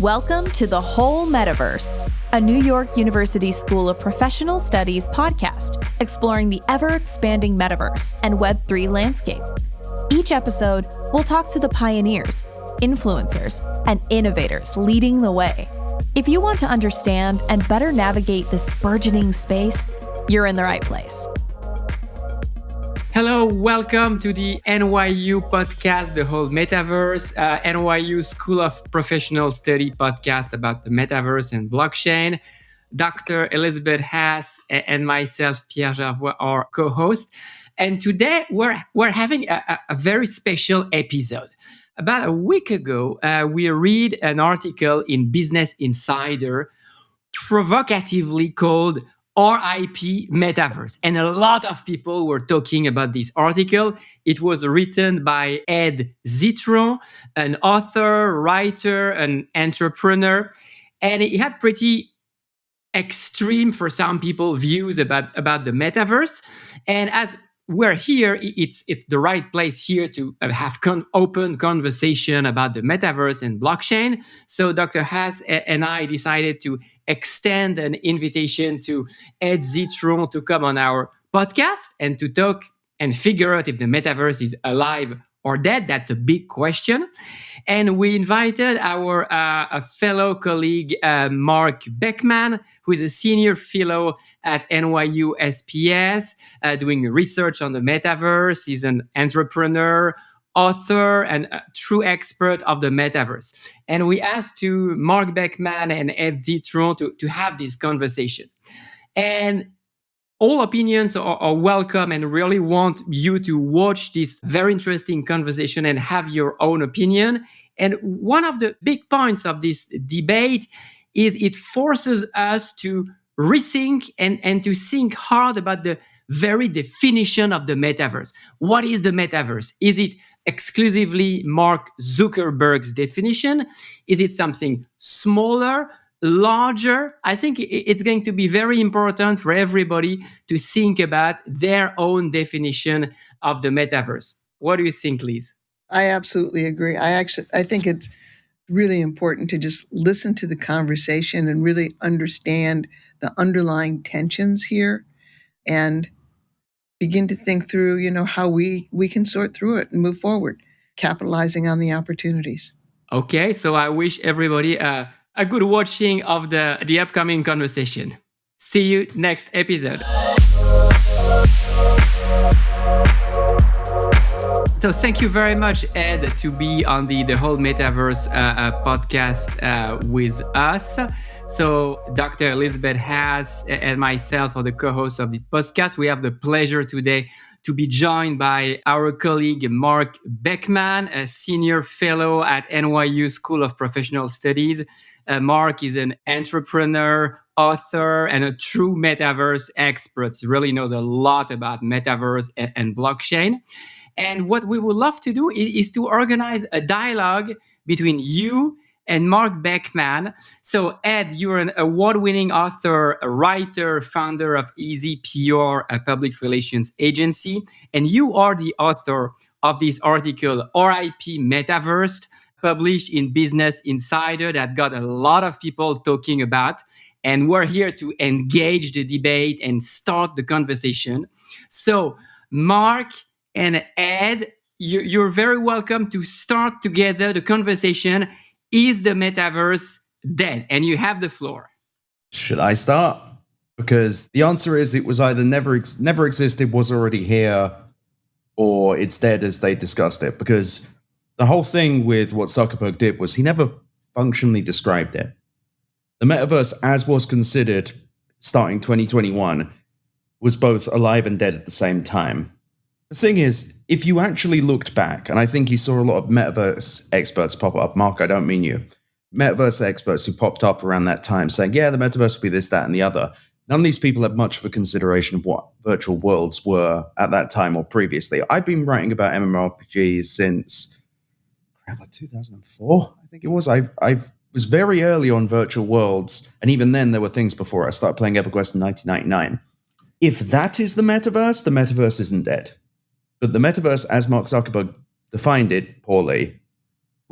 Welcome to The Whole Metaverse, a New York University School of Professional Studies podcast exploring the ever-expanding metaverse and Web3 landscape. Each episode, we'll talk to the pioneers, influencers, and innovators leading the way. If you want to understand and better navigate this burgeoning space, you're in the right place. Hello, welcome to the NYU podcast, The Whole Metaverse, NYU School of Professional Study podcast about the metaverse and blockchain. Dr. Elizabeth Haas and myself, Pierre Gervois, are co-hosts. And today we're having a very special episode. About a week ago, we read an article in Business Insider provocatively called RIP Metaverse. And a lot of people were talking about this article. It was written by Ed Zitron, an author, writer, an entrepreneur. And it had pretty extreme, for some people, views about the metaverse. And as we're here, it's the right place here to have open conversation about the metaverse and blockchain. So Dr. Haas and I decided to extend an invitation to Ed Zitron to come on our podcast and to talk and figure out if the metaverse is alive or dead. That's a big question. And we invited our a fellow colleague, Marc Beckman, who is a senior fellow at NYU SPS, doing research on the metaverse. He's an entrepreneur, author, and a true expert of the metaverse. And we asked to Marc Beckman and Ed Zitron to have this conversation. And all opinions are welcome, and really want you to watch this very interesting conversation and have your own opinion. And one of the big points of this debate is it forces us to rethink and to think hard about the very definition of the metaverse. What is the metaverse? Is it exclusively Mark Zuckerberg's definition? Is it something smaller, larger? I think it's going to be very important for everybody to think about their own definition of the metaverse. What do you think, Liz? I absolutely agree. I think it's really important to just listen to the conversation and really understand the underlying tensions here and begin to think through, how we can sort through it and move forward, capitalizing on the opportunities. Okay, so I wish everybody a good watching of the upcoming conversation. See you next episode. So thank you very much, Ed, to be on the Whole Metaverse podcast with us. So Dr. Elizabeth Haas and myself are the co-hosts of this podcast. We have the pleasure today to be joined by our colleague, Marc Beckman, a senior fellow at NYU School of Professional Studies. Marc is an entrepreneur, author, and a true metaverse expert. He really knows a lot about metaverse and blockchain. And what we would love to do is to organize a dialogue between you and Marc Beckman. So, Ed, you're an award-winning author, a writer, founder of Easy PR, a public relations agency, and you are the author of this article, RIP Metaverse, published in Business Insider, that got a lot of people talking about. And we're here to engage the debate and start the conversation. So, Marc and Ed, you're very welcome to start together the conversation. Is the metaverse dead? And you have the floor. Should I start? Because the answer is it was either never existed, was already here, or it's dead as they discussed it. Because the whole thing with what Zuckerberg did was he never functionally described it. The metaverse, as was considered starting 2021, was both alive and dead at the same time. The thing is, if you actually looked back, and I think you saw a lot of metaverse experts pop up, Marc, I don't mean you, metaverse experts who popped up around that time saying, yeah, the metaverse will be this, that, and the other. None of these people had much of a consideration of what virtual worlds were at that time or previously. I've been writing about MMORPGs since like 2004, I think it was. I was very early on virtual worlds, and even then there were things before. I started playing EverQuest in 1999. If that is the metaverse isn't dead. But the metaverse, as Mark Zuckerberg defined it poorly,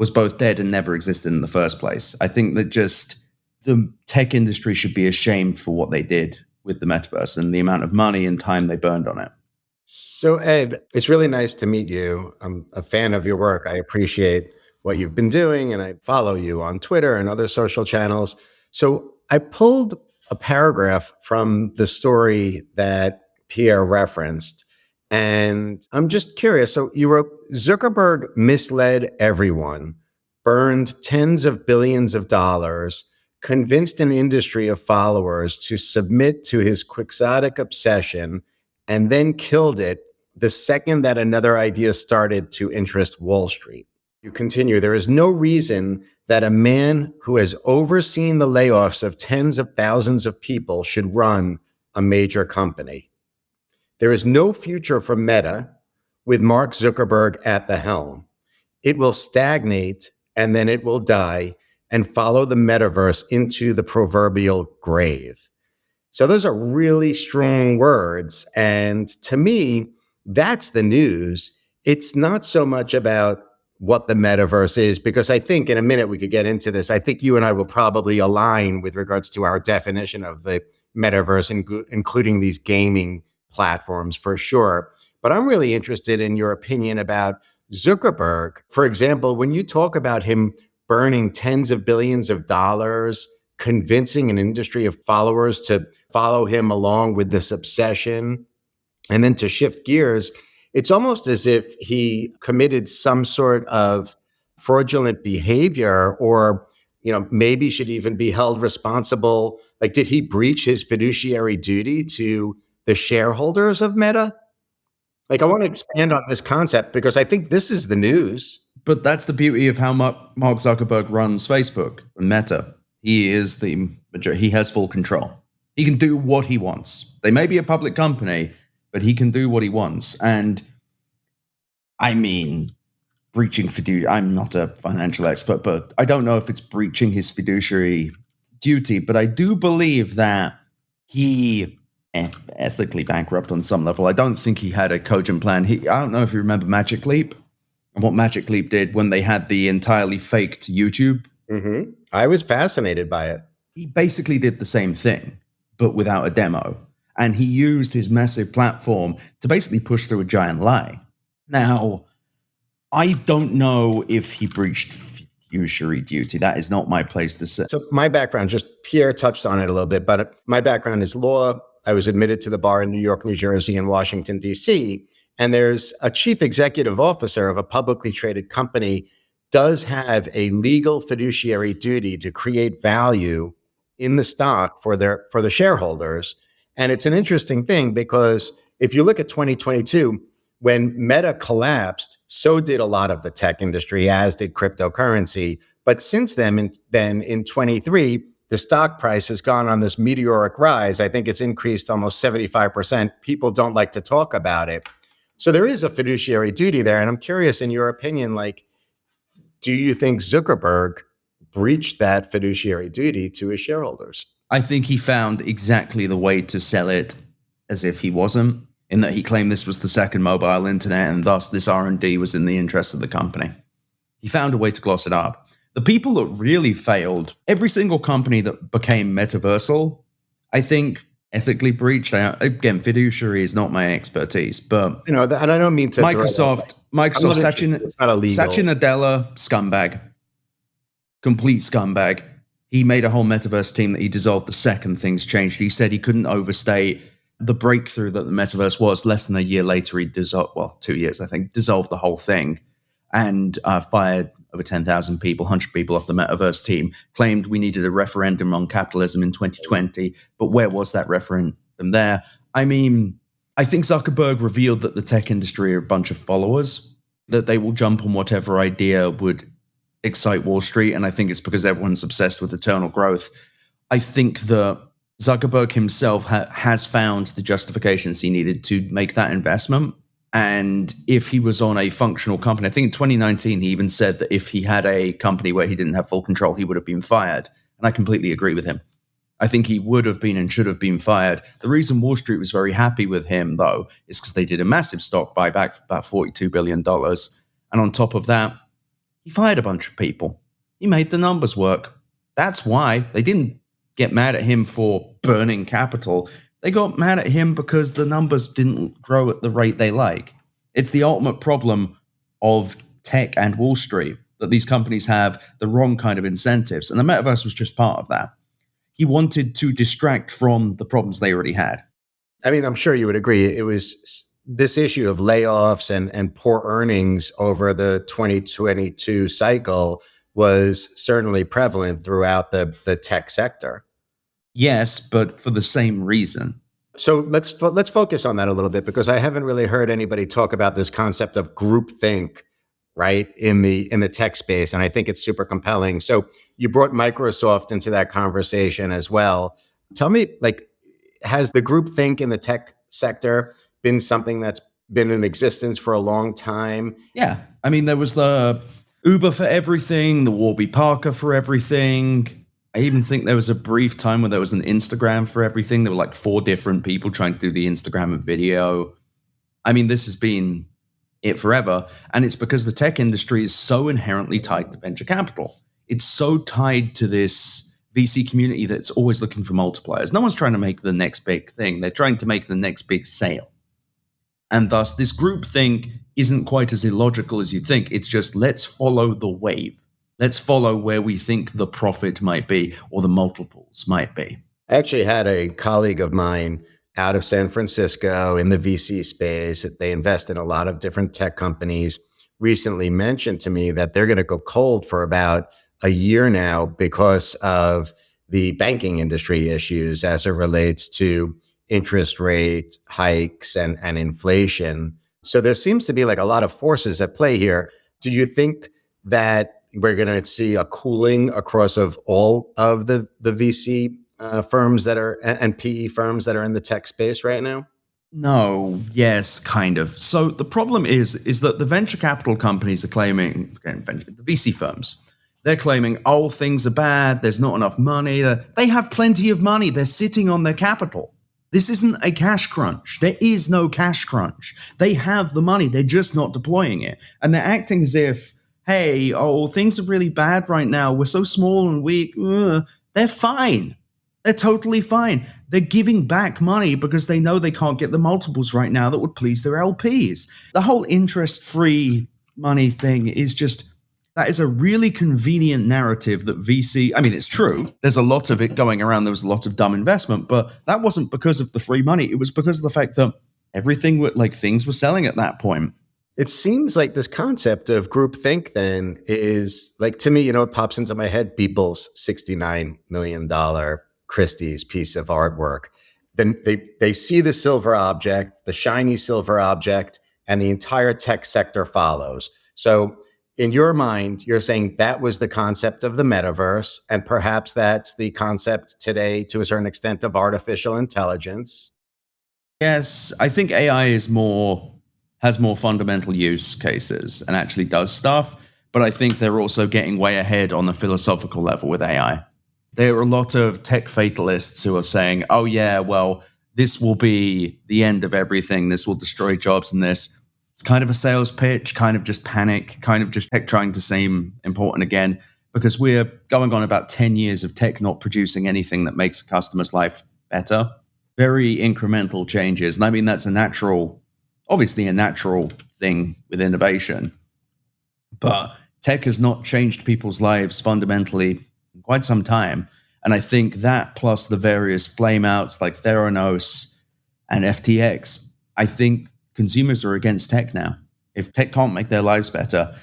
was both dead and never existed in the first place. I think that just the tech industry should be ashamed for what they did with the metaverse and the amount of money and time they burned on it. So, Ed, it's really nice to meet you. I'm a fan of your work. I appreciate what you've been doing, and I follow you on Twitter and other social channels. So I pulled a paragraph from the story that Pierre referenced, and I'm just curious. So you wrote, Zuckerberg misled everyone, burned tens of billions of dollars, convinced an industry of followers to submit to his quixotic obsession, and then killed it the second that another idea started to interest Wall Street. You continue, there is no reason that a man who has overseen the layoffs of tens of thousands of people should run a major company. There is no future for Meta with Mark Zuckerberg at the helm. It will stagnate and then it will die and follow the metaverse into the proverbial grave. So those are really strong words. And to me, that's the news. It's not so much about what the metaverse is, because I think in a minute we could get into this. I think you and I will probably align with regards to our definition of the metaverse, including these gaming platforms for sure. But I'm really interested in your opinion about Zuckerberg. For example, when you talk about him burning tens of billions of dollars, convincing an industry of followers to follow him along with this obsession, and then to shift gears, it's almost as if he committed some sort of fraudulent behavior, or, maybe should even be held responsible. Like, did he breach his fiduciary duty to the shareholders of Meta? Like, I want to expand on this concept because I think this is the news. But that's the beauty of how Mark Zuckerberg runs Facebook and Meta. He is he has full control. He can do what he wants. They may be a public company, but he can do what he wants. And I mean, breaching fiduciary, I'm not a financial expert, but I don't know if it's breaching his fiduciary duty, but I do believe that he ethically bankrupt on some level. I don't think he had a cogent plan. I don't know if you remember Magic Leap and what Magic Leap did when they had the entirely faked YouTube. Mm-hmm. I was fascinated by it. He basically did the same thing, but without a demo. And he used his massive platform to basically push through a giant lie. Now, I don't know if he breached fiduciary duty. That is not my place to say. So my background, just Pierre touched on it a little bit, but my background is law. I was admitted to the bar in New York, New Jersey, and Washington, D.C. And there's a chief executive officer of a publicly traded company does have a legal fiduciary duty to create value in the stock for the shareholders. And it's an interesting thing because if you look at 2022, when Meta collapsed, so did a lot of the tech industry, as did cryptocurrency. But since then, in 23, the stock price has gone on this meteoric rise. I think it's increased almost 75%. People don't like to talk about it. So there is a fiduciary duty there. And I'm curious, in your opinion, do you think Zuckerberg breached that fiduciary duty to his shareholders? I think he found exactly the way to sell it as if he wasn't, in that he claimed this was the second mobile internet and thus this R&D was in the interest of the company. He found a way to gloss it up. The people that really failed, every single company that became metaversal, I think ethically breached. Again, fiduciary is not my expertise, but and I don't mean to. Microsoft, Satya Nadella, scumbag, complete scumbag. He made a whole metaverse team that he dissolved the second things changed. He said he couldn't overstate the breakthrough that the metaverse was. Less than a year later, he dissolved, 2 years, I think, dissolved the whole thing and fired over 10,000 people, 100 people off the metaverse team, claimed we needed a referendum on capitalism in 2020. But where was that referendum there? I mean, I think Zuckerberg revealed that the tech industry are a bunch of followers, that they will jump on whatever idea would excite Wall Street. And I think it's because everyone's obsessed with eternal growth. I think that Zuckerberg himself has found the justifications he needed to make that investment. And if he was on a functional company, I think in 2019, he even said that if he had a company where he didn't have full control, he would have been fired. And I completely agree with him. I think he would have been and should have been fired. The reason Wall Street was very happy with him, though, is because they did a massive stock buyback for about $42 billion. And on top of that, He fired a bunch of people. He made the numbers work. That's why they didn't get mad at him for burning capital. They got mad at him because the numbers didn't grow at the rate they like. It's the ultimate problem of tech and Wall Street, that these companies have the wrong kind of incentives. And the metaverse was just part of that. He wanted to distract from the problems they already had. I mean, I'm sure you would agree. It was this issue of layoffs and poor earnings over the 2022 cycle was certainly prevalent throughout the tech sector. Yes, but for the same reason. So let's focus on that a little bit, because I haven't really heard anybody talk about this concept of groupthink, right, in the tech space, and I think it's super compelling. So you brought Microsoft into that conversation as well. Tell me, like, has the groupthink in the tech sector been something that's been in existence for a long time? Yeah. I mean, there was the Uber for everything, the Warby Parker for everything. I even think there was a brief time where there was an Instagram for everything. There were like 4 different people trying to do the Instagram and video. I mean, this has been it forever. And it's because the tech industry is so inherently tied to venture capital. It's so tied to this VC community that's always looking for multipliers. No one's trying to make the next big thing. They're trying to make the next big sale. And thus, this groupthink isn't quite as illogical as you'd think. It's just, let's follow the wave. Let's follow where we think the profit might be or the multiples might be. I actually had a colleague of mine out of San Francisco in the VC space. They invest in a lot of different tech companies. Recently mentioned to me that they're going to go cold for about a year now because of the banking industry issues as it relates to interest rate hikes and inflation. So there seems to be like a lot of forces at play here. Do you think that we're going to see a cooling across of all of the VC firms that are and PE firms that are in the tech space right now? No, yes, kind of. So the problem is that the venture capital companies are claiming, the VC firms, they're claiming, oh, things are bad, there's not enough money. They have plenty of money. They're sitting on their capital. This isn't a cash crunch. There is no cash crunch. They have the money. They're just not deploying it. And they're acting as if, hey, oh, things are really bad right now. We're so small and weak. They're fine. They're totally fine. They're giving back money because they know they can't get the multiples right now that would please their LPs. The whole interest-free money thing is just, that is a really convenient narrative that VC, I mean, it's true. There's a lot of it going around. There was a lot of dumb investment, but that wasn't because of the free money. It was because of the fact that things were selling at that point. It seems like this concept of groupthink then is like, to me, it pops into my head, Beeple's $69 million Christie's piece of artwork. Then they see the silver object, the shiny silver object, and the entire tech sector follows. So in your mind, you're saying that was the concept of the metaverse, and perhaps that's the concept today, to a certain extent, of artificial intelligence. Yes, I think AI has more fundamental use cases and actually does stuff, but I think they're also getting way ahead on the philosophical level with AI. There are a lot of tech fatalists who are saying, oh yeah, well, this will be the end of everything. This will destroy jobs and this. It's kind of a sales pitch, kind of just panic, kind of just tech trying to seem important again, because we're going on about 10 years of tech not producing anything that makes a customer's life better. Very incremental changes. And I mean, that's obviously a natural thing with innovation. But tech has not changed people's lives fundamentally in quite some time. And I think that plus the various flameouts like Theranos and FTX, I think consumers are against tech now. If tech can't make their lives better,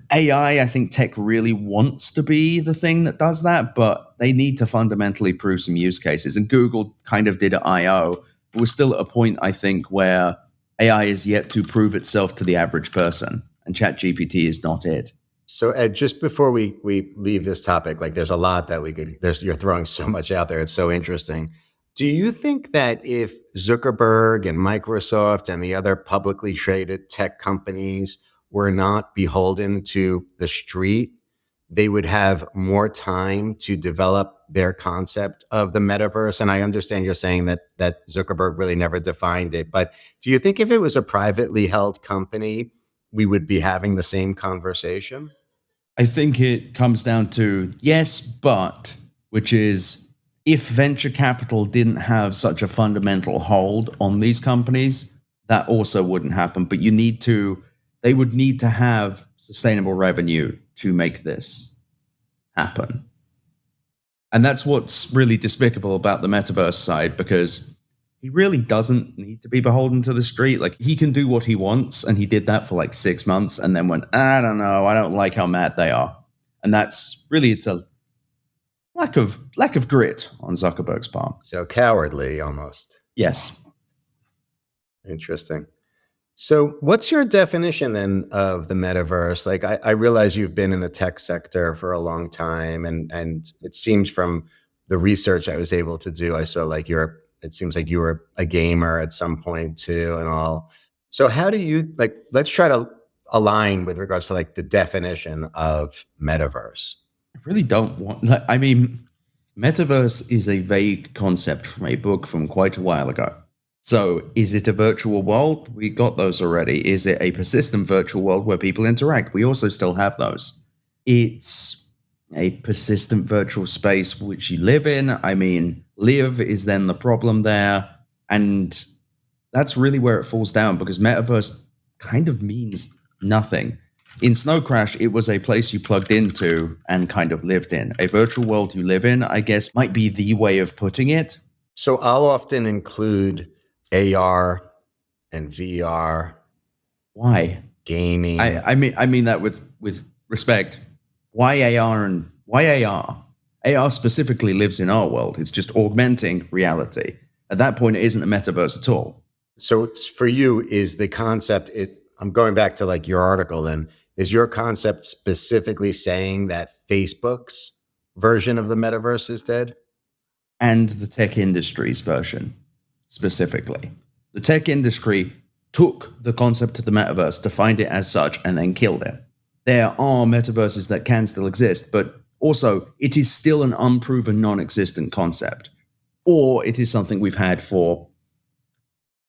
I think tech really wants to be the thing that does that, but they need to fundamentally prove some use cases. And Google kind of did at I.O., but we're still at a point, I think, where AI is yet to prove itself to the average person, and ChatGPT is not it. So Ed, just before we leave this topic, like there's a lot that you're throwing so much out there. It's so interesting. Do you think that if Zuckerberg and Microsoft and the other publicly traded tech companies were not beholden to the street, they would have more time to develop their concept of the metaverse? And I understand you're saying that Zuckerberg really never defined it, but do you think if it was a privately held company, we would be having the same conversation? I think it comes down to yes, but, which is if venture capital didn't have such a fundamental hold on these companies, that also wouldn't happen. But they would need to have sustainable revenue to make this happen. And that's what's really despicable about the metaverse side, because he really doesn't need to be beholden to the street. Like, he can do what he wants, and he did that for like 6 months and then went, I don't know, I don't like how mad they are. And that's really, it's a lack of grit on Zuckerberg's part. So cowardly almost. Yes. Interesting. So what's your definition then of the metaverse? Like, I realize you've been in the tech sector for a long time, and it seems from the research I was able to do, I saw like it seems like you were a gamer at some point too and all. So how do you, like, let's try to align with regards to like the definition of metaverse. I really don't want, metaverse is a vague concept from a book from quite a while ago. So is it a virtual world? We got those already. Is it a persistent virtual world where people interact? We also still have those. It's a persistent virtual space which you live in. I mean, live is then the problem there. And that's really where it falls down, because metaverse kind of means nothing. In Snow Crash, it was a place you plugged into and kind of lived in. A virtual world you live in, I guess, might be the way of putting it. So I'll often include AR and VR. Why? Gaming. I mean that with respect. Why AR and why AR? AR specifically lives in our world. It's just augmenting reality. At that point, it isn't a metaverse at all. So for you, is the concept, I'm going back to like your article then, is your concept specifically saying that Facebook's version of the metaverse is dead? And the tech industry's version, specifically. The tech industry took the concept of the metaverse, defined it as such, and then killed it. There are metaverses that can still exist, but also it is still an unproven, non-existent concept. Or it is something we've had for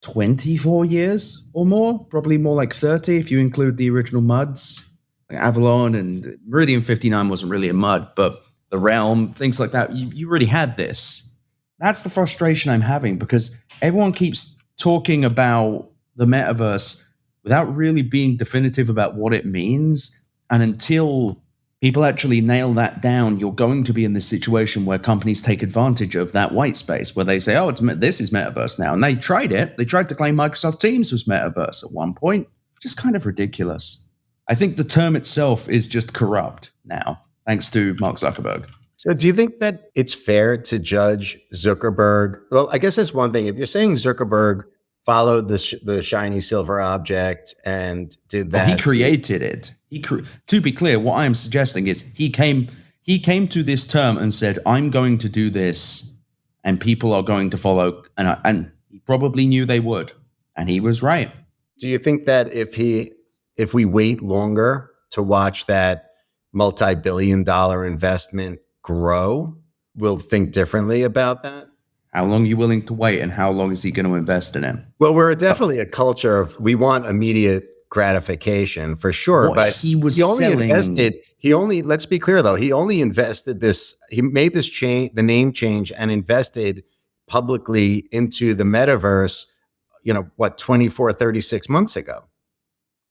24 years or more, probably more like 30 if you include the original MUDs, like Avalon, and Meridian 59 wasn't really a MUD, but the Realm, things like that. You already had this. That's the frustration I'm having, because everyone keeps talking about the metaverse without really being definitive about what it means. And until people actually nail that down, you're going to be in this situation where companies take advantage of that white space, where they say, oh, this is metaverse now. And they tried it. They tried to claim Microsoft Teams was metaverse at one point, which is kind of ridiculous. I think the term itself is just corrupt now, thanks to Mark Zuckerberg. So do you think that it's fair to judge Zuckerberg? Well, I guess that's one thing. If you're saying Zuckerberg followed the shiny silver object and did that. Well, he created it. To be clear, what I am suggesting is he came to this term and said, I'm going to do this and people are going to follow. And he probably knew they would. And he was right. Do you think that if we wait longer to watch that multi-billion-dollar investment grow, we'll think differently about that? How long are you willing to wait, and how long is he going to invest in it? Well, we're definitely a culture of, we want immediate gratification for sure. What but he only let's be clear though, he only invested this, he made this change, the name change, and invested publicly into the metaverse, 24, 36 months ago.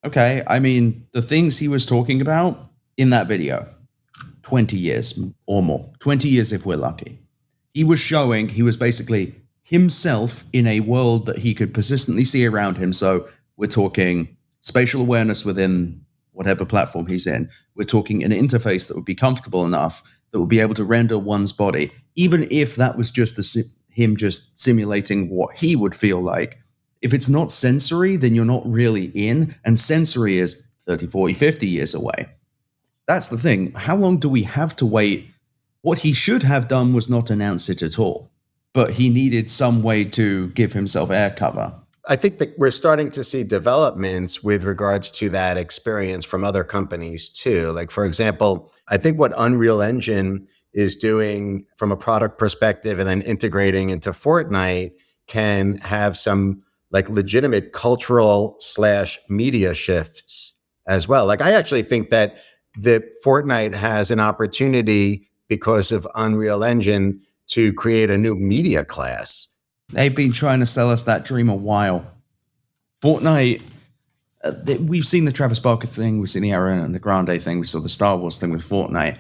Okay. I mean, the things he was talking about in that video, 20 years or more, 20 years if we're lucky. He was basically himself in a world that he could persistently see around him. So we're talking spatial awareness within whatever platform he's in. We're talking an interface that would be comfortable enough that would be able to render one's body, even if that was just him just simulating what he would feel like. If it's not sensory, then you're not really in, and sensory is 30, 40, 50 years away. That's the thing. How long do we have to wait? What he should have done was not announce it at all, but he needed some way to give himself air cover. I think that we're starting to see developments with regards to that experience from other companies too. Like, for example, I think what Unreal Engine is doing from a product perspective and then integrating into Fortnite can have some like legitimate cultural / media shifts as well. Like, I actually think that Fortnite has an opportunity because of Unreal Engine to create a new media class. They've been trying to sell us that dream a while. Fortnite, we've seen the Travis Barker thing, we've seen the Ariana Grande thing, we saw the Star Wars thing with Fortnite.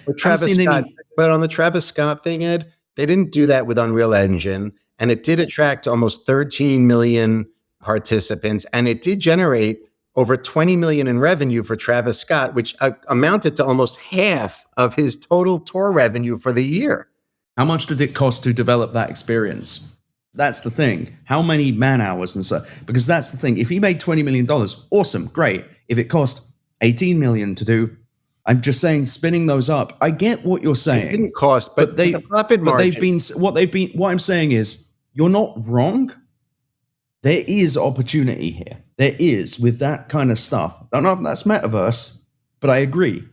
But on the Travis Scott thing, Ed, they didn't do that with Unreal Engine, and it did attract almost 13 million participants, and it did generate over 20 million in revenue for Travis Scott, which amounted to almost half of his total tour revenue for the year. How much did it cost to develop that experience? That's the thing. How many man hours and so? Because that's the thing. If he made $20 million, awesome, great. If it cost 18 million to do, I'm just saying, spinning those up. I get what you're saying. It didn't cost, but the profit margin. What I'm saying is, you're not wrong. There is opportunity here. There is with that kind of stuff. I don't know if that's metaverse, but I agree.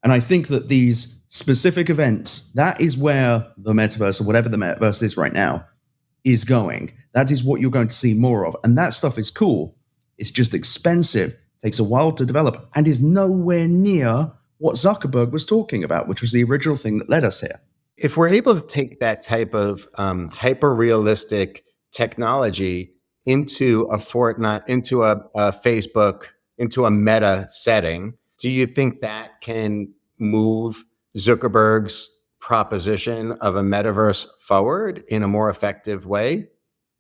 And I think that these specific events, that is where the metaverse, or whatever the metaverse is right now, is going. That is what you're going to see more of. And that stuff is cool. It's just expensive, takes a while to develop, and is nowhere near what Zuckerberg was talking about, which was the original thing that led us here. If we're able to take that type of hyper-realistic technology into a Fortnite, into a Facebook, into a meta setting, do you think that can move Zuckerberg's proposition of a metaverse forward in a more effective way?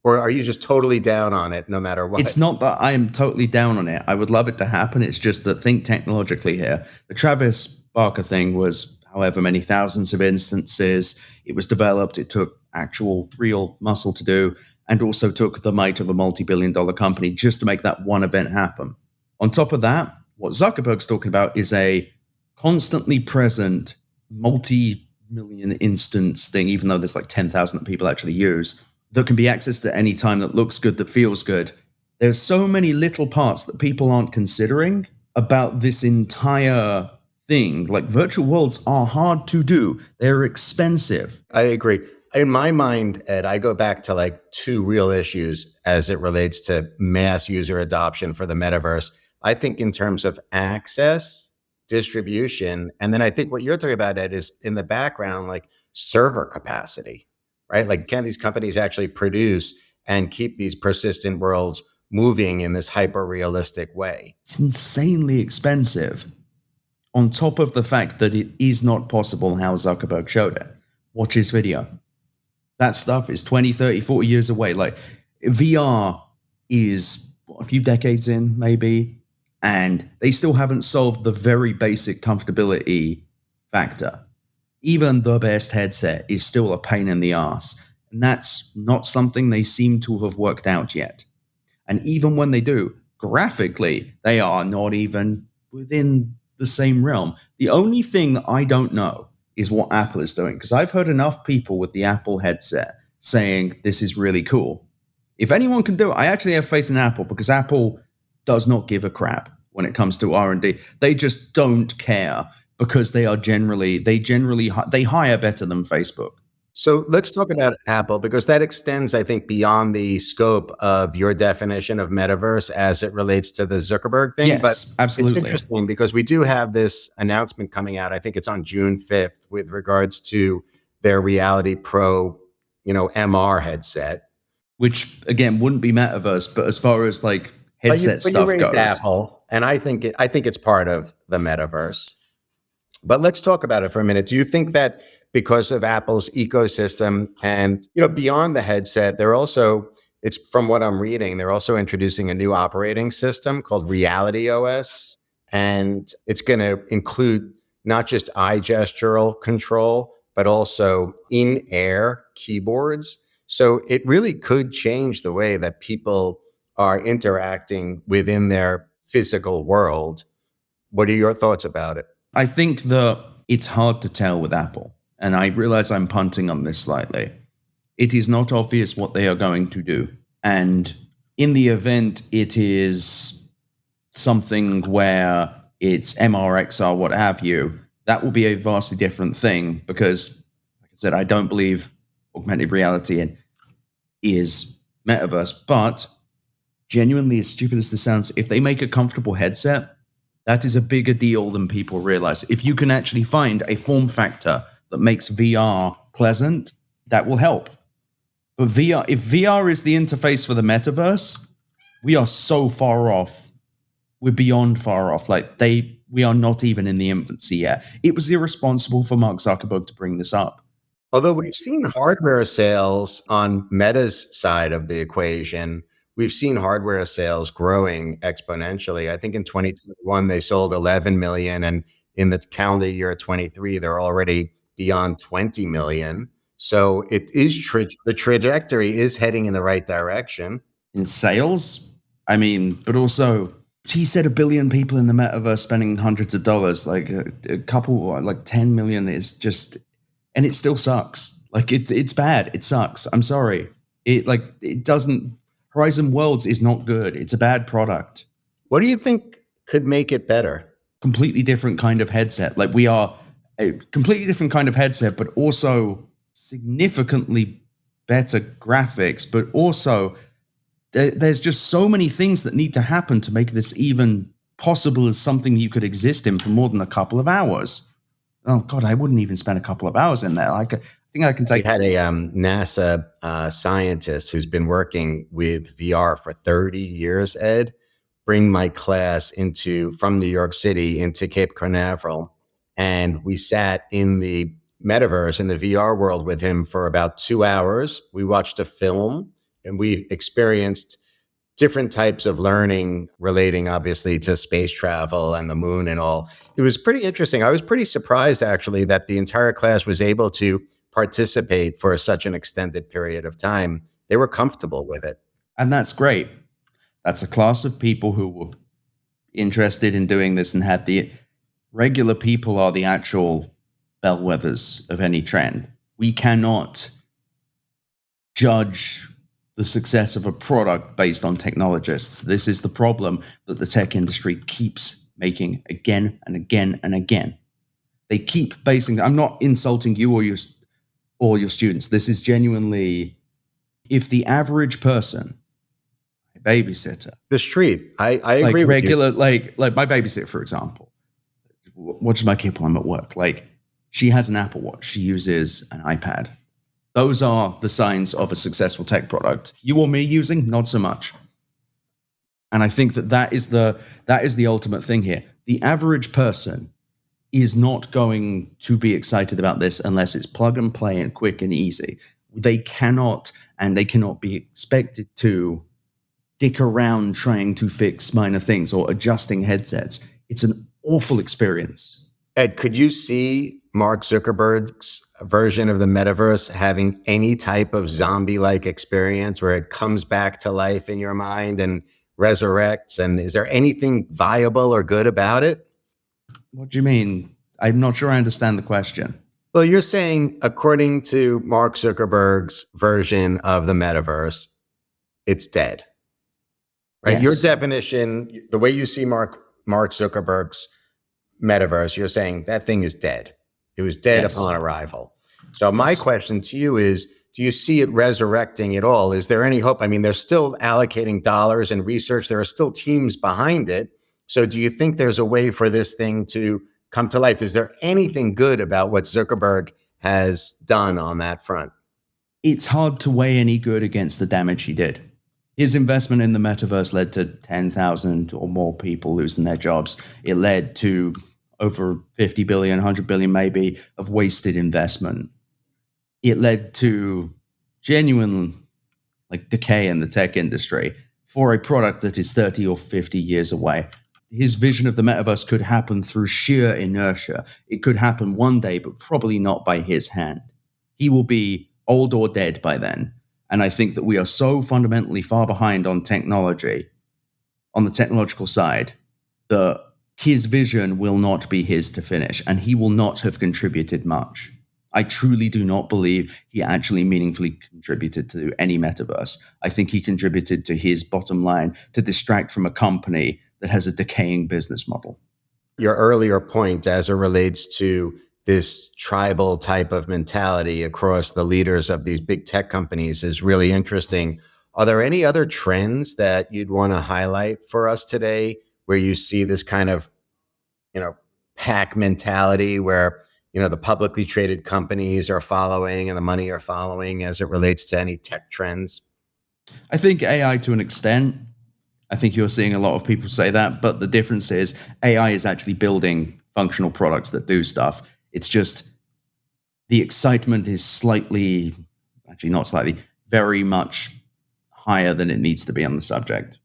Or are you just totally down on it no matter what? It's not that I am totally down on it. I would love it to happen. It's just that, think technologically here. The Travis Barker thing was however many thousands of instances. It was developed. It took actual real muscle to do, and also took the might of a multi-billion-dollar company just to make that one event happen. On top of that, what Zuckerberg's talking about is a constantly present multi-million instance thing, even though there's like 10,000 that people actually use, that can be accessed at any time, that looks good, that feels good. There's so many little parts that people aren't considering about this entire thing. Like, virtual worlds are hard to do. They're expensive. I agree. In my mind, Ed, I go back to like two real issues as it relates to mass user adoption for the metaverse. I think in terms of access, distribution, and then I think what you're talking about, Ed, is in the background, like server capacity, right? Like, can these companies actually produce and keep these persistent worlds moving in this hyper-realistic way? It's insanely expensive. On top of the fact that it is not possible how Zuckerberg showed it. Watch his video. That stuff is 20, 30, 40 years away. Like, VR is a few decades in, maybe, and they still haven't solved the very basic comfortability factor. Even the best headset is still a pain in the ass, and that's not something they seem to have worked out yet. And even when they do, graphically, they are not even within the same realm. The only thing that I don't know is what Apple is doing, because I've heard enough people with the Apple headset saying this is really cool. If anyone can do it, I actually have faith in Apple, because Apple does not give a crap when it comes to R&D. They just don't care, because they hire better than Facebook. So let's talk about Apple, because that extends, I think, beyond the scope of your definition of metaverse as it relates to the Zuckerberg thing. Yes, but absolutely. It's interesting because we do have this announcement coming out. I think it's on June 5th with regards to their Reality Pro, MR headset. Which, again, wouldn't be metaverse, but as far as like headset stuff goes. Apple, and I think it's part of the metaverse. But let's talk about it for a minute. Do you think that because of Apple's ecosystem and, beyond the headset, it's from what I'm reading, they're also introducing a new operating system called Reality OS. And it's going to include not just eye gestural control, but also in-air keyboards. So it really could change the way that people are interacting within their physical world. What are your thoughts about it? I think that it's hard to tell with Apple, and I realize I'm punting on this slightly. It is not obvious what they are going to do. And in the event, it is something where it's MR, XR, what have you, that will be a vastly different thing, because, like I said, I don't believe augmented reality is metaverse. But genuinely, as stupid as this sounds, if they make a comfortable headset That is a bigger deal than people realize. If you can actually find a form factor that makes VR pleasant, that will help. But if VR is the interface for the metaverse, we are so far off. We're beyond far off. We are not even in the infancy yet. It was irresponsible for Mark Zuckerberg to bring this up. Although we've seen hardware sales on Meta's side of the equation, we've seen hardware sales growing exponentially. I think in 2021, they sold 11 million. And in the calendar year 23, they're already beyond 20 million. So it is the trajectory is heading in the right direction. In sales, I mean, but also, he said 1 billion people in the metaverse spending hundreds of dollars, like a couple, like 10 million is just, and it still sucks. Like it's bad. It sucks. I'm sorry. It doesn't, Horizon Worlds is not good. It's a bad product. What do you think could make it better? Completely different kind of headset. Like we are a completely different kind of headset, but also significantly better graphics, but also there's just so many things that need to happen to make this even possible as something you could exist in for more than a couple of hours. Oh God, I wouldn't even spend a couple of hours in there. I think I can take. We had a NASA scientist who's been working with VR for 30 years, Ed, bring my class from New York City into Cape Canaveral. And we sat in the metaverse, in the VR world with him for about 2 hours. We watched a film and we experienced different types of learning relating obviously to space travel and the moon and all. It was pretty interesting. I was pretty surprised actually that the entire class was able to participate for such an extended period of time. They were comfortable with it. And that's great. That's a class of people who were interested in doing this and had the regular people are the actual bellwethers of any trend. We cannot judge the success of a product based on technologists. This is the problem that the tech industry keeps making again and again and again. They keep basing, I'm not insulting you or your students. This is genuinely, if the average person, a babysitter, the street, I agree with you. Like my babysitter, for example, watches my kid while I'm at work. Like she has an Apple Watch. She uses an iPad. Those are the signs of a successful tech product. You or me using, not so much. And I think that is the ultimate thing here. The average person is not going to be excited about this unless it's plug and play and quick and easy. They cannot be expected to dick around trying to fix minor things or adjusting headsets. It's an awful experience. Ed, could you see Mark Zuckerberg's version of the metaverse having any type of zombie-like experience where it comes back to life in your mind and resurrects? And is there anything viable or good about it? What do you mean? I'm not sure I understand the question. Well, you're saying, according to Mark Zuckerberg's version of the metaverse, it's dead, right? Yes. Your definition, the way you see Mark Zuckerberg's metaverse, you're saying that thing is dead. It was dead upon arrival. So my question to you is, do you see it resurrecting at all? Is there any hope? I mean, they're still allocating dollars and research. There are still teams behind it. So do you think there's a way for this thing to come to life? Is there anything good about what Zuckerberg has done on that front? It's hard to weigh any good against the damage he did. His investment in the metaverse led to 10,000 or more people losing their jobs. It led to over 50 billion, 100 billion maybe of wasted investment. It led to genuine decay in the tech industry for a product that is 30 or 50 years away. His vision of the metaverse could happen through sheer inertia. It could happen one day, but probably not by his hand. He will be old or dead by then. And I think that we are so fundamentally far behind on technology, on the technological side, that his vision will not be his to finish, and he will not have contributed much. I truly do not believe he actually meaningfully contributed to any metaverse. I think he contributed to his bottom line to distract from a company that has a decaying business model. Your earlier point as it relates to this tribal type of mentality across the leaders of these big tech companies is really interesting. Are there any other trends that you'd want to highlight for us today where you see this kind of pack mentality where, the publicly traded companies are following and the money are following as it relates to any tech trends? I think AI to an extent. I think you're seeing a lot of people say that, but the difference is AI is actually building functional products that do stuff. It's just the excitement is very much higher than it needs to be on the subject.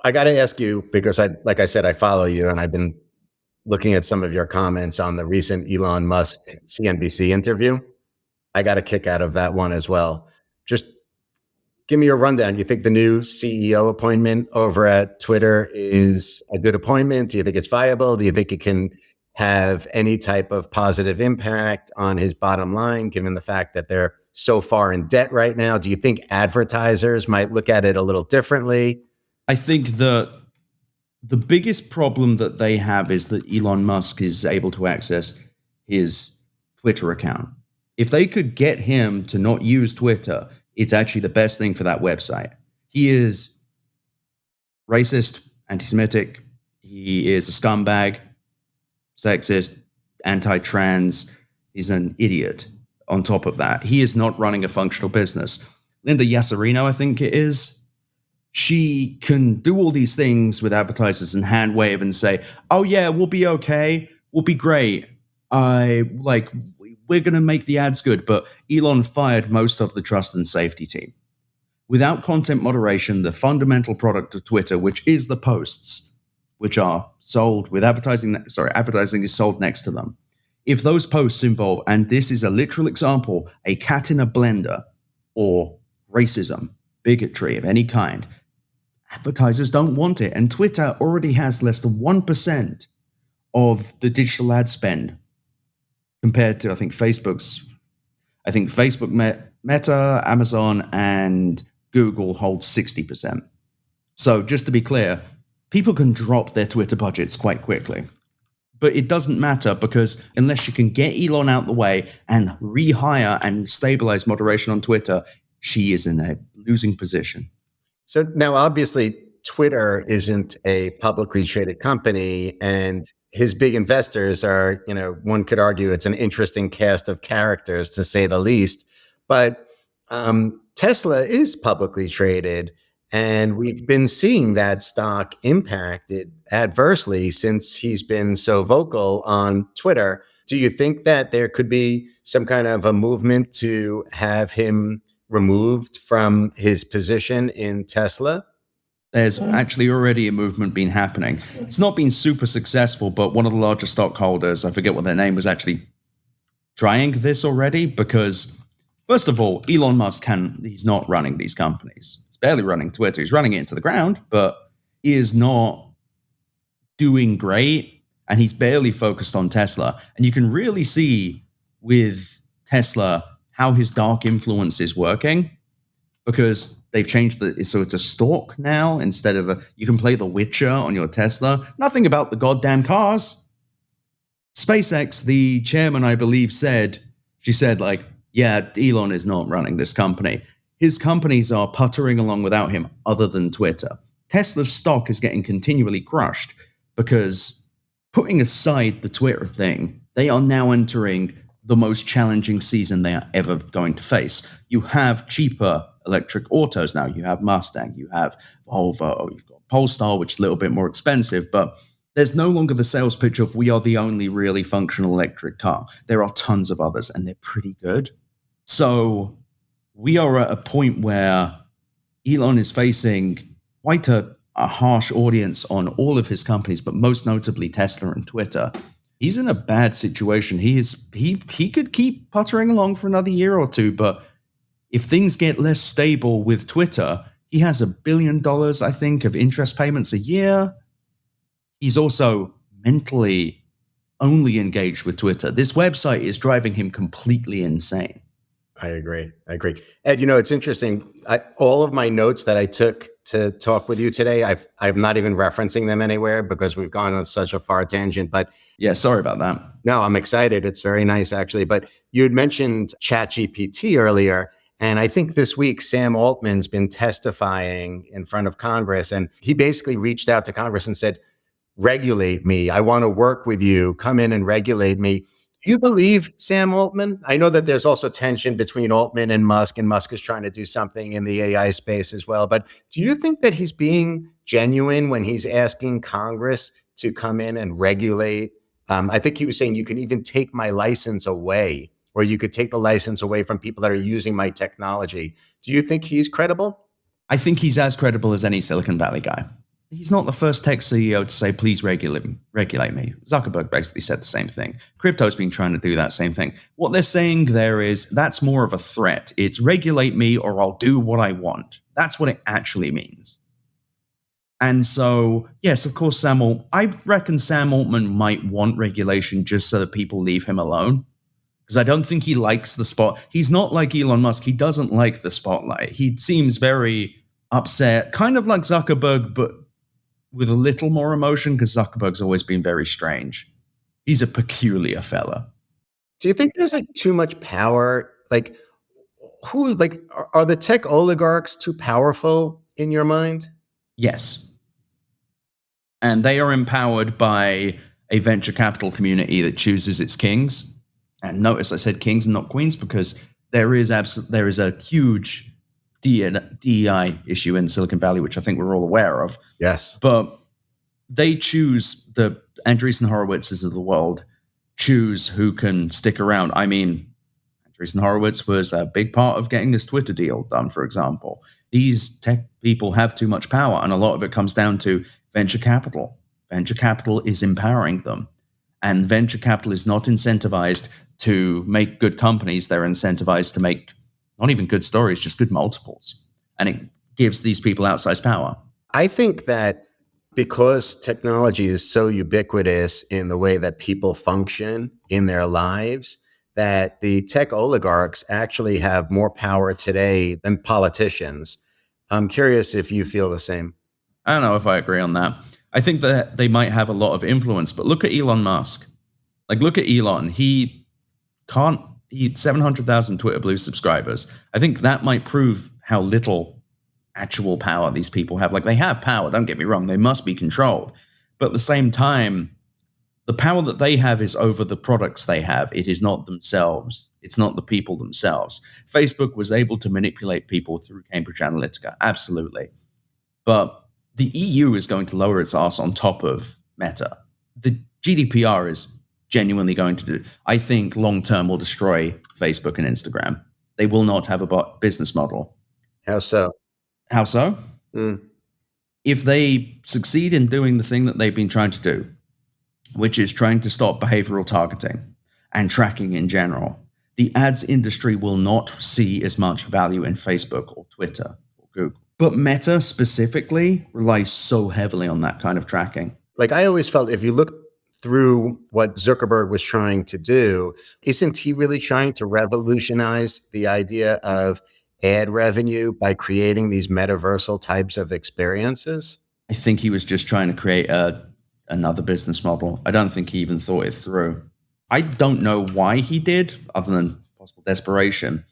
I got to ask you, because like I said, I follow you and I've been looking at some of your comments on the recent Elon Musk CNBC interview. I got a kick out of that one as well. Just give me a rundown. You think the new CEO appointment over at Twitter is a good appointment? Do you think it's viable? Do you think it can have any type of positive impact on his bottom line, given the fact that they're so far in debt right now? Do you think advertisers might look at it a little differently? I think that the biggest problem that they have is that Elon Musk is able to access his Twitter account. If they could get him to not use Twitter, it's actually the best thing for that website. He is racist, anti-Semitic. He is a scumbag, sexist, anti-trans. He's an idiot. On top of that, he is not running a functional business. Linda Yasserino, I think it is, she can do all these things with advertisers and hand wave and say, oh yeah, we'll be okay. We'll be great. We're going to make the ads good. But Elon fired most of the trust and safety team. Without content moderation, the fundamental product of Twitter, which is the posts, which are sold with advertising is sold next to them. If those posts involve, and this is a literal example, a cat in a blender or racism, bigotry of any kind, advertisers don't want it. And Twitter already has less than 1% of the digital ad spend compared to, I think Facebook, Meta, Amazon, and Google hold 60%. So just to be clear, people can drop their Twitter budgets quite quickly. But it doesn't matter, because unless you can get Elon out the way and rehire and stabilize moderation on Twitter, she is in a losing position. So now, obviously, Twitter isn't a publicly traded company, and his big investors are, one could argue it's an interesting cast of characters, to say the least. But Tesla is publicly traded, and we've been seeing that stock impacted adversely since he's been so vocal on Twitter. Do you think that there could be some kind of a movement to have him removed from his position in Tesla? There's actually already a movement been happening. It's not been super successful, but one of the larger stockholders, I forget what their name was, actually trying this already, because first of all, Elon Musk he's not running these companies. He's barely running Twitter. He's running it into the ground, but he is not doing great, and he's barely focused on Tesla. And you can really see with Tesla how his dark influence is working, because they've changed so it's a stalk now instead of you can play The Witcher on your Tesla. Nothing about the goddamn cars. SpaceX, the chairman, I believe, said, yeah, Elon is not running this company. His companies are puttering along without him, other than Twitter. Tesla's stock is getting continually crushed because, putting aside the Twitter thing, they are now entering the most challenging season they are ever going to face. You have cheaper electric autos now. You have Mustang, you have Volvo, you've got Polestar, which is a little bit more expensive, but there's no longer the sales pitch of we are the only really functional electric car. There are tons of others, and they're pretty good. So we are at a point where Elon is facing quite a harsh audience on all of his companies, but most notably Tesla and Twitter. He's in a bad situation. He could keep puttering along for another year or two, but if things get less stable with Twitter, he has $1 billion, I think, of interest payments a year. He's also mentally only engaged with Twitter. This website is driving him completely insane. I agree. Ed, it's interesting. All of my notes that I took to talk with you today, I'm not even referencing them anywhere because we've gone on such a far tangent. But yeah, sorry about that. No, I'm excited. It's very nice, actually. But you had mentioned ChatGPT earlier. And I think this week, Sam Altman's been testifying in front of Congress. And he basically reached out to Congress and said, regulate me. I want to work with you. Come in and regulate me. Do you believe Sam Altman? I know that there's also tension between Altman and Musk is trying to do something in the AI space as well. But do you think that he's being genuine when he's asking Congress to come in and regulate? I think he was saying you can even take my license away, or you could take the license away from people that are using my technology. Do you think he's credible? I think he's as credible as any Silicon Valley guy. He's not the first tech CEO to say, please regulate me. Zuckerberg basically said the same thing. Crypto's been trying to do that same thing. What they're saying there is that's more of a threat. It's regulate me or I'll do what I want. That's what it actually means. And so, yes, of course, I reckon Sam Altman might want regulation just so that people leave him alone. Because I don't think he likes the spot. He's not like Elon Musk. He doesn't like the spotlight. He seems very upset, kind of like Zuckerberg, but with a little more emotion, because Zuckerberg's always been very strange. He's a peculiar fella. Do you think there's too much power? Are the tech oligarchs too powerful in your mind? Yes. And they are empowered by a venture capital community that chooses its kings. And notice I said kings and not queens, because there is a huge DEI issue in Silicon Valley, which I think we're all aware of. Yes. But they choose, the Andreessen Horowitzes of the world choose who can stick around. I mean, Andreessen Horowitz was a big part of getting this Twitter deal done, for example. These tech people have too much power, and a lot of it comes down to venture capital. Venture capital is empowering them. And venture capital is not incentivized to make good companies. They're incentivized to make not even good stories, just good multiples. And it gives these people outsized power. I think that because technology is so ubiquitous in the way that people function in their lives, that the tech oligarchs actually have more power today than politicians. I'm curious if you feel the same. I don't know if I agree on that. I think that they might have a lot of influence, but look at Elon Musk. Look at Elon. He had 700,000 Twitter Blue subscribers. I think that might prove how little actual power these people have. They have power, don't get me wrong. They must be controlled. But at the same time, the power that they have is over the products they have. It is not themselves. It's not the people themselves. Facebook was able to manipulate people through Cambridge Analytica. Absolutely. But the EU is going to lower its ass on top of Meta. The GDPR is genuinely going to do, I think long-term will destroy Facebook and Instagram. They will not have a business model. How so? How so? If they succeed in doing the thing that they've been trying to do, which is trying to stop behavioral targeting and tracking in general, the ads industry will not see as much value in Facebook or Twitter or Google. But Meta specifically relies so heavily on that kind of tracking. I always felt if you look through what Zuckerberg was trying to do, isn't he really trying to revolutionize the idea of ad revenue by creating these metaversal types of experiences? I think he was just trying to create another business model. I don't think he even thought it through. I don't know why he did, other than possible desperation.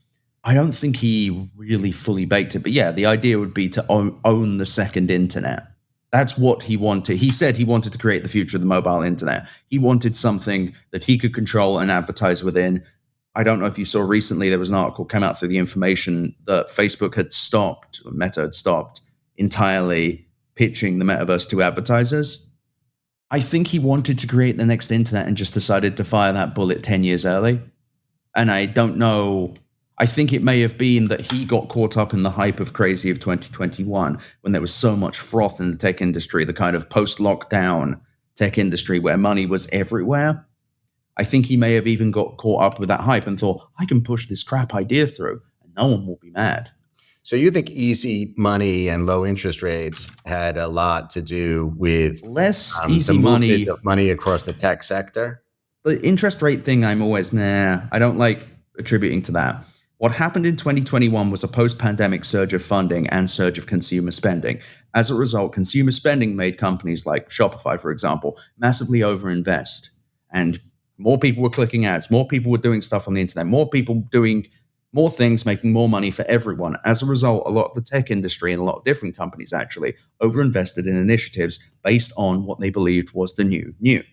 I don't think he really fully baked it. But yeah, the idea would be to own the second internet. That's what he wanted. He said he wanted to create the future of the mobile internet. He wanted something that he could control and advertise within. I don't know if you saw recently, there was an article came out through the information that Facebook had stopped, or Meta had stopped entirely pitching the metaverse to advertisers. I think he wanted to create the next internet and just decided to fire that bullet 10 years early. And I don't know. I think it may have been that he got caught up in the hype of crazy of 2021 when there was so much froth in the tech industry, the kind of post-lockdown tech industry where money was everywhere. I think he may have even got caught up with that hype and thought, I can push this crap idea through and no one will be mad. So you think easy money and low interest rates had a lot to do with less easy money of money across the tech sector? The interest rate thing, I'm always, I don't like attributing to that. What happened in 2021 was a post-pandemic surge of funding and surge of consumer spending. As a result, consumer spending made companies like Shopify, for example, massively overinvest. And more people were clicking ads, more people were doing stuff on the internet, more people doing more things, making more money for everyone. As a result, a lot of the tech industry and a lot of different companies actually overinvested in initiatives based on what they believed was the new new.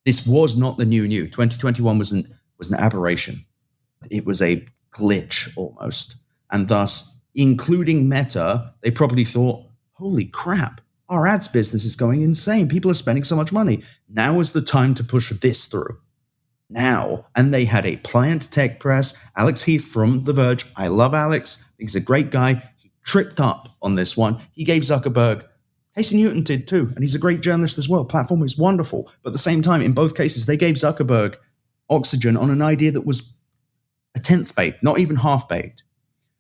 This was not the new new. 2021 was an aberration. It was a glitch almost. And thus, including Meta, they probably thought, holy crap, our ads business is going insane. People are spending so much money. Now is the time to push this through. Now. And they had a pliant tech press. Alex Heath from The Verge. I love Alex. He's a great guy. He tripped up on this one. He gave Zuckerberg, Casey Newton did too, and he's a great journalist as well. Platform is wonderful. But at the same time, in both cases, they gave Zuckerberg oxygen on an idea that was a 10th baked, not even half baked,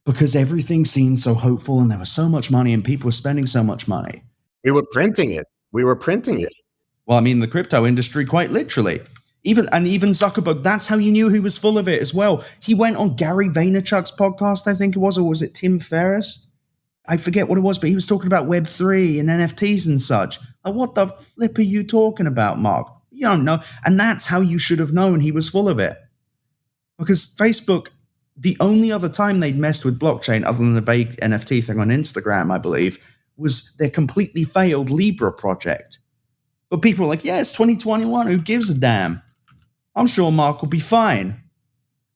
because everything seemed so hopeful and there was so much money and people were spending so much money. We were printing it. Well, I mean, the crypto industry, quite literally. Even Zuckerberg, that's how you knew he was full of it as well. He went on Gary Vaynerchuk's podcast, I think it was, or was it Tim Ferriss? I forget what it was, but he was talking about Web3 and NFTs and such. Like, what the flip are you talking about, Mark? You don't know. And that's how you should have known he was full of it. Because Facebook, the only other time they'd messed with blockchain, other than the vague NFT thing on Instagram, I believe, was their completely failed Libra project. But people were like, yeah, it's 2021. Who gives a damn? I'm sure Mark will be fine.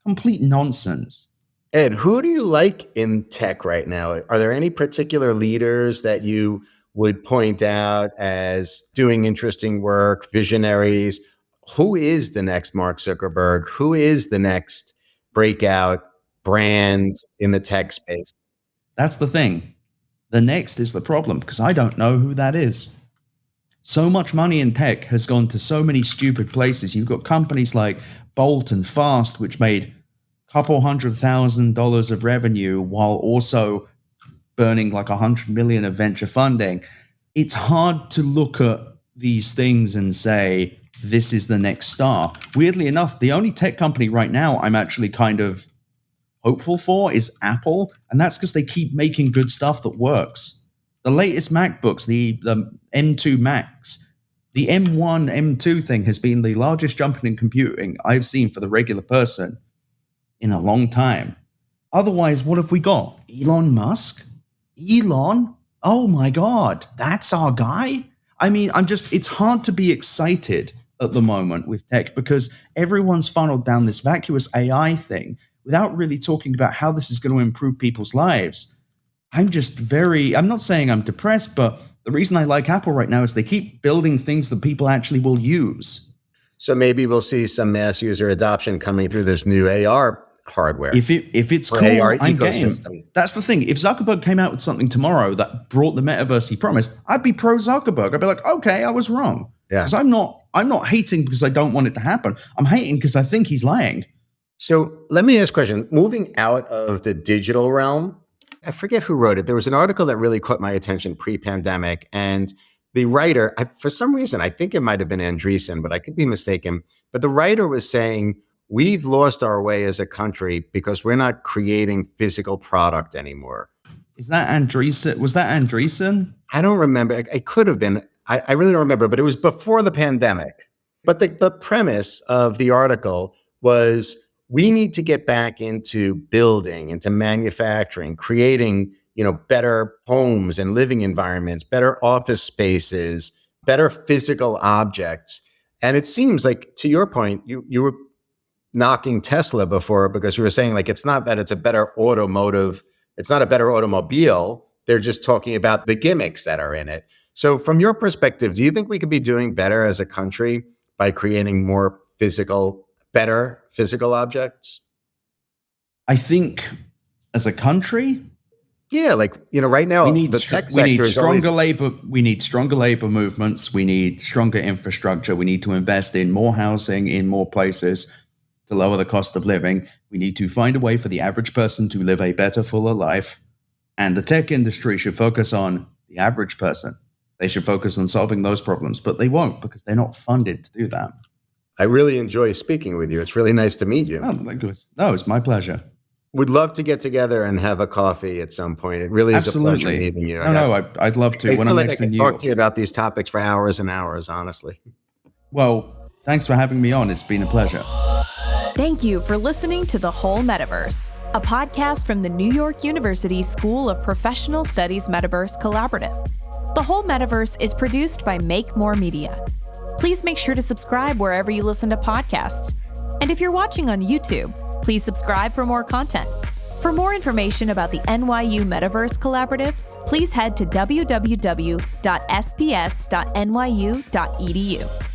Complete nonsense. Ed, who do you like in tech right now? Are there any particular leaders that you would point out as doing interesting work, visionaries? Who is the next Mark Zuckerberg? Who is the next breakout brand in the tech space? That's the thing. The next is the problem, because I don't know who that is. So much money in tech has gone to so many stupid places. You've got companies like Bolt and Fast, which made couple $100,000 of revenue while also burning like $100 million of venture funding. It's hard to look at these things and say, this is the next star. Weirdly enough, the only tech company right now I'm actually kind of hopeful for is Apple. And that's because they keep making good stuff that works. The latest MacBooks, the M2 Macs, the M1, M2 thing has been the largest jump in computing I've seen for the regular person in a long time. Otherwise, what have we got? Elon Musk? Elon? Oh my God, that's our guy? I mean, it's hard to be excited at the moment with tech because everyone's funneled down this vacuous AI thing without really talking about how this is going to improve people's lives. I'm not saying I'm depressed, but the reason I like Apple right now is they keep building things that people actually will use. So maybe we'll see some mass user adoption coming through this new AR hardware. If it's cool, I'm game. That's the thing. If Zuckerberg came out with something tomorrow that brought the metaverse he promised, I'd be pro Zuckerberg. I'd be like, okay, I was wrong. Yeah. Because I'm not hating because I don't want it to happen. I'm hating because I think he's lying. So let me ask a question. Moving out of the digital realm, I forget who wrote it. There was an article that really caught my attention pre-pandemic, and the writer, for some reason, I think it might have been Andreessen, but I could be mistaken. But the writer was saying, we've lost our way as a country because we're not creating physical product anymore. Is that Andreessen? Was that Andreessen? I don't remember. It could have been. I really don't remember, but it was before the pandemic. But the premise of the article was we need to get back into building, into manufacturing, creating, better homes and living environments, better office spaces, better physical objects. And it seems like, to your point, you were knocking Tesla before because you were saying like, it's not that it's a better automotive, it's not a better automobile. They're just talking about the gimmicks that are in it. So from your perspective, do you think we could be doing better as a country by creating better physical objects? I think as a country, yeah, right now we need stronger labor. We need stronger labor movements. We need stronger infrastructure. We need to invest in more housing in more places to lower the cost of living. We need to find a way for the average person to live a better, fuller life. And the tech industry should focus on the average person. They should focus on solving those problems, but they won't because they're not funded to do that. I really enjoy speaking with you. It's really nice to meet you. Oh, my goodness. No, it's my pleasure. Would love to get together and have a coffee at some point. It really is Absolutely. A pleasure meeting you. I'd love to. When I'm next in New York. I could talk to you about these topics for hours and hours, honestly. Well, thanks for having me on. It's been a pleasure. Thank you for listening to The Whole Metaverse, a podcast from the New York University School of Professional Studies Metaverse Collaborative. The Whole Metaverse is produced by Make More Media. Please make sure to subscribe wherever you listen to podcasts. And if you're watching on YouTube, please subscribe for more content. For more information about the NYU Metaverse Collaborative, please head to www.sps.nyu.edu.